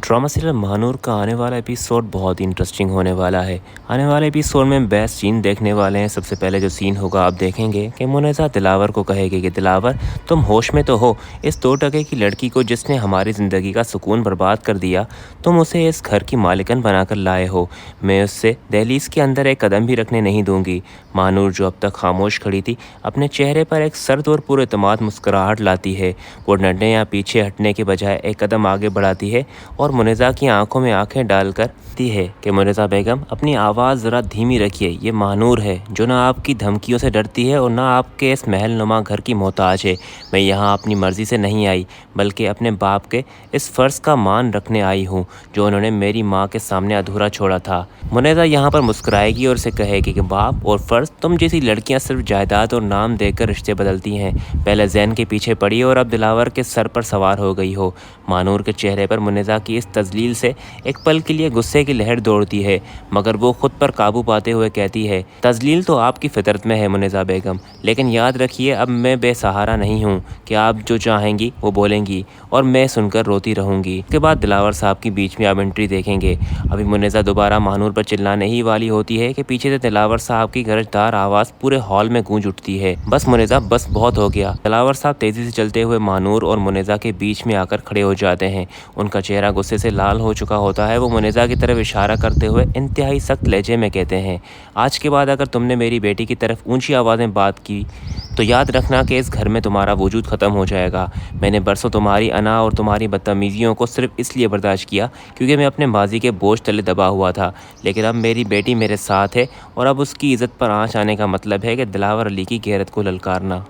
Drama serial Mahnoor का आने वाला एपिसोड बहुत ही इंटरेस्टिंग होने वाला है। आने वाले एपिसोड में बेस्ट सीन देखने वाले हैं। सबसे पहले जो सीन होगा आप देखेंगे कि मुनेज़ा दिलावर को कहेगी कि दिलावर तुम होश में तो हो। इस 2 टके की लड़की को जिसने हमारी ज़िंदगी का सुकून बर्बाद कर दिया, तुम उसे इस घर की मालिकन बनाकर लाए हो। मैं उससे दहलीज के अंदर एक कदम भी रखने नहीं दूंगी। महानूर जो अब तक खामोश खड़ी थी, अपने चेहरे पर एक सर्द और पूरे एतमाद मुस्कुराहट लाती है। वो डरने या पीछे हटने के बजाय एक कदम आगे बढ़ाती है और मुनेज़ा की आंखों में आंखें डालकर कहती है कि मुनेज़ा बेगम अपनी आवाज़ ज़रा धीमी रखिए। ये महानूर है जो ना आपकी धमकियों से डरती है और ना आपके इस महल नुमा घर की मोहताज है। मैं यहाँ अपनी मर्ज़ी से नहीं आई, बल्कि अपने बाप के इस फ़र्ज़ का मान रखने आई हूँ जो उन्होंने मेरी माँ के सामने अधूरा छोड़ा था। मुनेज़ा यहाँ पर मुस्कुराएगी और उसे कहेगी कि बाप और फ़र्ज़, तुम जैसी लड़कियाँ सिर्फ जायदाद और नाम देकर रिश्ते बदलती हैं। पहले जैन के पीछे पड़ी और अब दिलावर के सर पर सवार हो गई हो। महानूर के चेहरे पर मुनेज़ा की इस तजलील से एक पल के लिए गुस्से की लहर दौड़ती है, मगर वो खुद पर काबू पाते हुए कहती है, तजलील तो आपकी फितरत में है मुनेज़ा बेगम, लेकिन याद रखिए अब मैं बेसहारा नहीं हूँ कि आप जो चाहेंगी वो बोलेंगी और मैं सुनकर रोती रहूँगी। उसके बाद दिलावर साहब की बीच में आप एंट्री देखेंगे। अभी मुनेज़ा दोबारा महानूर पर चिल्लाने ही वाली होती है कि पीछे से दिलावर साहब की गरजदार आवाज़ पूरे हॉल में गूंज उठती है, बस मुनेज़ा बस बहुत हो गया। दिलावर साहब तेज़ी से चलते हुए महानूर और मुनेज़ा के बीच में आकर खड़े हो जाते हैं। उनका चेहरा गुस्से से लाल हो चुका होता है। वो मुनेज़ा की तरफ इशारा करते हुए इंतहाई सख्त लहजे में कहते हैं, आज के बाद अगर तुमने मेरी बेटी की तरफ ऊंची आवाज़ में बात की तो याद रखना कि इस घर में तुम्हारा वजूद ख़त्म हो जाएगा। मैंने बरसों तुम्हारी अना और तुम्हारी बदतमीज़ियों को सिर्फ इसलिए बर्दाश्त किया क्योंकि मैं अपने माजी के बोझ तले दबा हुआ था, लेकिन अब मेरी बेटी मेरे साथ है और अब उसकी इज़्ज़त पर आँच आने का मतलब है कि दिलावर अली की गैरत को ललकारना।